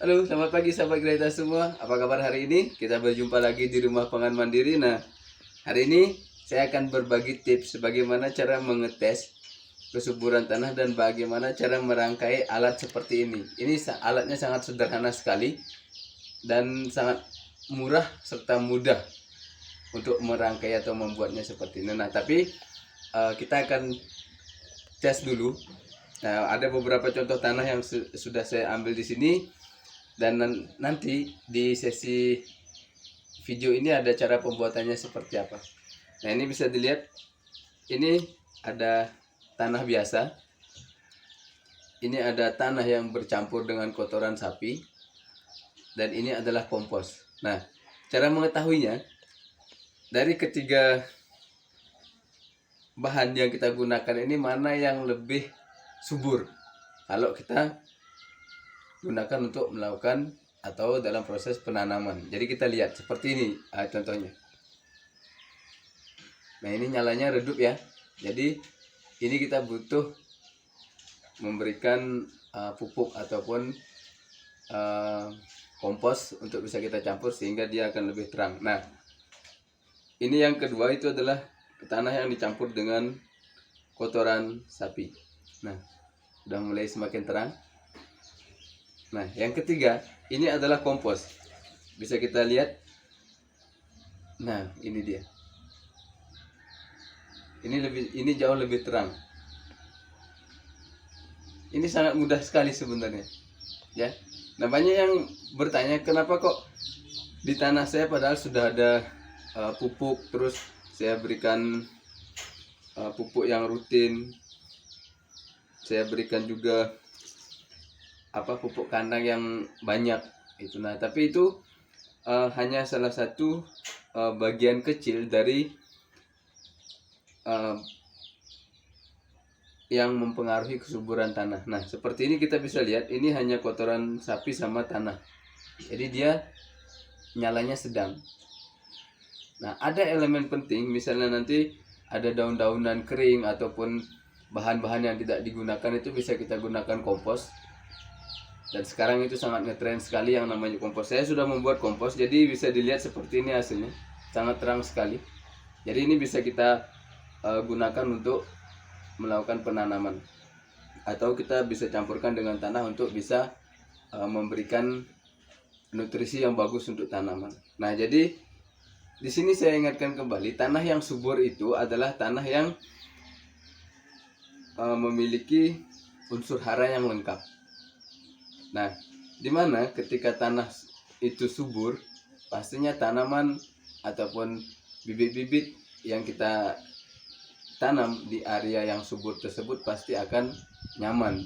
Halo, selamat pagi sahabat Geraita semua. Apa kabar hari ini? Kita berjumpa lagi di Rumah Pangan Mandiri. Nah, hari ini saya akan berbagi tips bagaimana cara mengetes kesuburan tanah dan bagaimana cara merangkai alat seperti ini. Ini alatnya sangat sederhana sekali dan sangat murah serta mudah untuk merangkai atau membuatnya seperti ini. Nah, tapi kita akan tes dulu. Nah, ada beberapa contoh tanah yang sudah saya ambil di sini. Dan nanti di sesi video ini ada cara pembuatannya seperti apa. Nah, ini bisa dilihat, ini ada tanah biasa, ini ada tanah yang bercampur dengan kotoran sapi, dan ini adalah kompos. Nah, cara mengetahuinya, dari ketiga bahan yang kita gunakan ini mana yang lebih subur kalau kita gunakan untuk melakukan atau dalam proses penanaman. Jadi kita lihat seperti ini contohnya. Nah, ini nyalanya redup ya. Jadi ini kita butuh memberikan pupuk ataupun kompos untuk bisa kita campur sehingga dia akan lebih terang. Nah, ini yang kedua itu adalah tanah yang dicampur dengan kotoran sapi. Nah, sudah mulai semakin terang. Nah, yang ketiga, ini adalah kompos. Bisa kita lihat. Nah, ini dia. Ini jauh lebih terang. Ini sangat mudah sekali sebenarnya. Ya. Nah, banyak yang bertanya kenapa kok di tanah saya padahal sudah ada pupuk, terus saya berikan pupuk yang rutin. Saya berikan juga pupuk kandang yang banyak itu. Nah, tapi itu hanya salah satu bagian kecil dari yang mempengaruhi kesuburan tanah. Nah, seperti ini kita bisa lihat, ini hanya kotoran sapi sama tanah. Jadi dia nyalanya sedang. Nah, ada elemen penting, misalnya nanti ada daun-daunan kering ataupun bahan-bahan yang tidak digunakan, itu bisa kita gunakan kompos. Dan sekarang itu sangat ngetren sekali yang namanya kompos. Saya sudah membuat kompos, jadi bisa dilihat seperti ini hasilnya. Sangat terang sekali. Jadi ini bisa kita gunakan untuk melakukan penanaman. Atau kita bisa campurkan dengan tanah untuk bisa memberikan nutrisi yang bagus untuk tanaman. Nah, jadi di sini saya ingatkan kembali, tanah yang subur itu adalah tanah yang memiliki unsur hara yang lengkap. Nah, dimana ketika tanah itu subur, pastinya tanaman ataupun bibit-bibit yang kita tanam di area yang subur tersebut pasti akan nyaman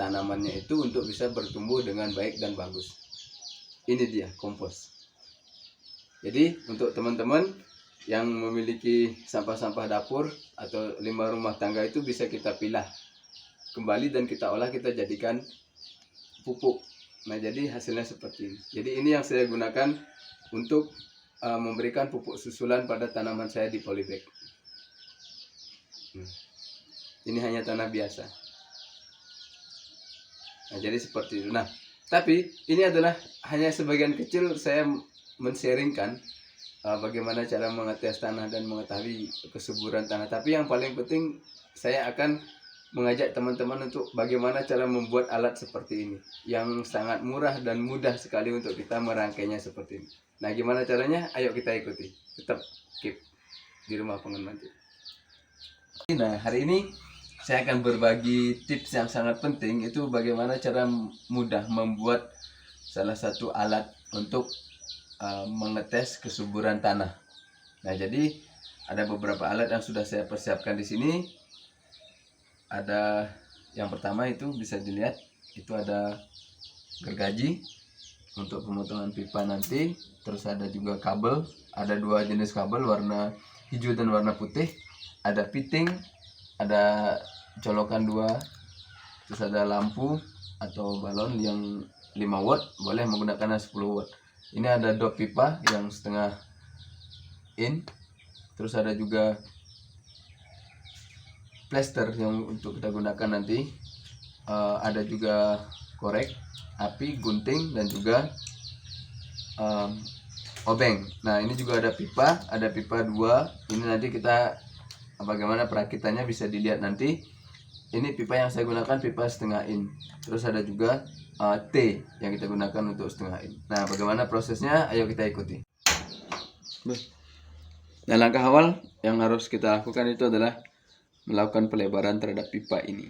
tanamannya itu untuk bisa bertumbuh dengan baik dan bagus. Ini dia kompos. Jadi untuk teman-teman yang memiliki sampah-sampah dapur atau limbah rumah tangga itu bisa kita pilah kembali dan kita olah, kita jadikan pupuk. Nah, jadi hasilnya seperti ini. Jadi ini yang saya gunakan untuk memberikan pupuk susulan pada tanaman saya di polybag. Ini hanya tanah biasa. Nah, jadi seperti itu. Nah, tapi ini adalah hanya sebagian kecil saya men-sharingkan bagaimana cara mengetes tanah dan mengetahui kesuburan tanah. Tapi yang paling penting saya akan mengajak teman-teman untuk bagaimana cara membuat alat seperti ini yang sangat murah dan mudah sekali untuk kita merangkainya seperti ini. Nah, gimana caranya? Ayo kita ikuti. Tetap keep di Rumah Pangan Mandiri. Nah, hari ini saya akan berbagi tips yang sangat penting, itu bagaimana cara mudah membuat salah satu alat untuk mengetes kesuburan tanah. Nah, jadi ada beberapa alat yang sudah saya persiapkan di sini. Ada yang pertama itu bisa dilihat, itu ada gergaji untuk pemotongan pipa nanti. Terus ada juga kabel, ada dua jenis kabel, warna hijau dan warna putih. Ada piting, ada colokan dua, terus ada lampu atau balon yang 5 watt, boleh menggunakan 10 watt. Ini ada dop pipa yang setengah in, terus ada juga plaster yang untuk kita gunakan nanti, ada juga korek, api, gunting, dan juga obeng. Nah ini juga ada pipa 2. Ini nanti kita bagaimana perakitannya bisa dilihat nanti. Ini pipa yang saya gunakan pipa setengah in. Terus ada juga T yang kita gunakan untuk setengah in. Nah bagaimana prosesnya, ayo kita ikuti. Nah langkah awal yang harus kita lakukan itu adalah melakukan pelebaran terhadap pipa ini.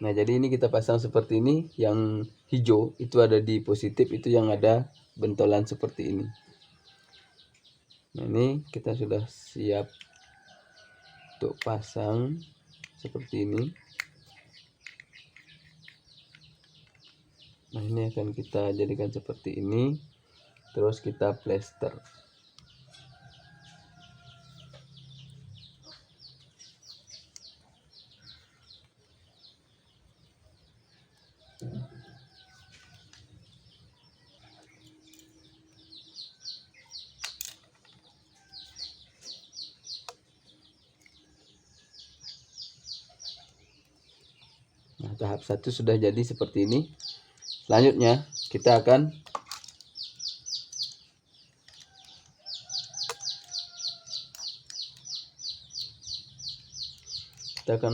Nah jadi ini kita pasang seperti ini. Yang hijau itu ada di positif, itu yang ada bentolan seperti ini. Nah ini kita sudah siap untuk pasang seperti ini. Nah ini akan kita jadikan seperti ini. Terus kita plester. Nah, tahap 1 sudah jadi seperti ini. Selanjutnya kita akan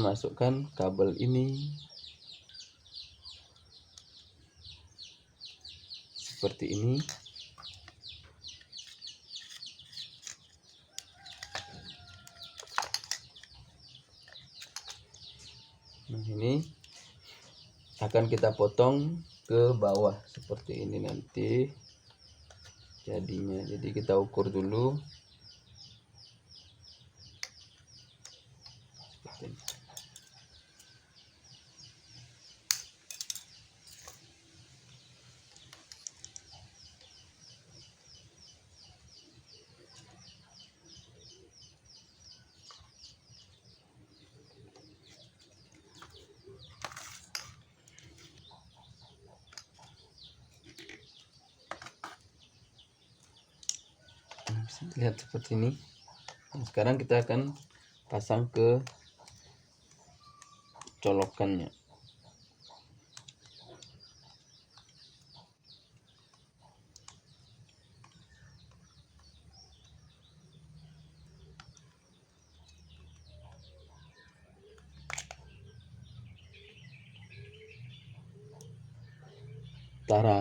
masukkan kabel ini seperti ini. Nah ini akan kita potong ke bawah seperti ini nanti jadinya. Jadi kita ukur dulu seperti ini. Bisa dilihat seperti ini. Nah, sekarang kita akan pasang ke colokannya. Tara.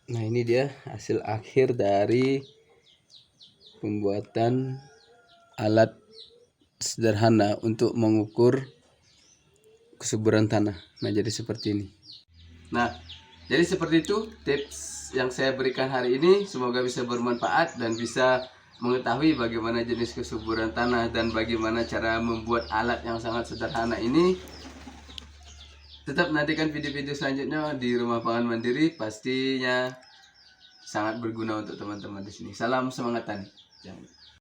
Nah, ini dia hasil akhir dari pembuatan alat sederhana untuk mengukur kesuburan tanah. Nah, jadi seperti ini. Nah, jadi seperti itu tips yang saya berikan hari ini. Semoga bisa bermanfaat dan bisa mengetahui bagaimana jenis kesuburan tanah dan bagaimana cara membuat alat yang sangat sederhana ini. Tetap nantikan video-video selanjutnya di Rumah Pangan Mandiri, pastinya sangat berguna untuk teman-teman di sini. Salam semangat tani.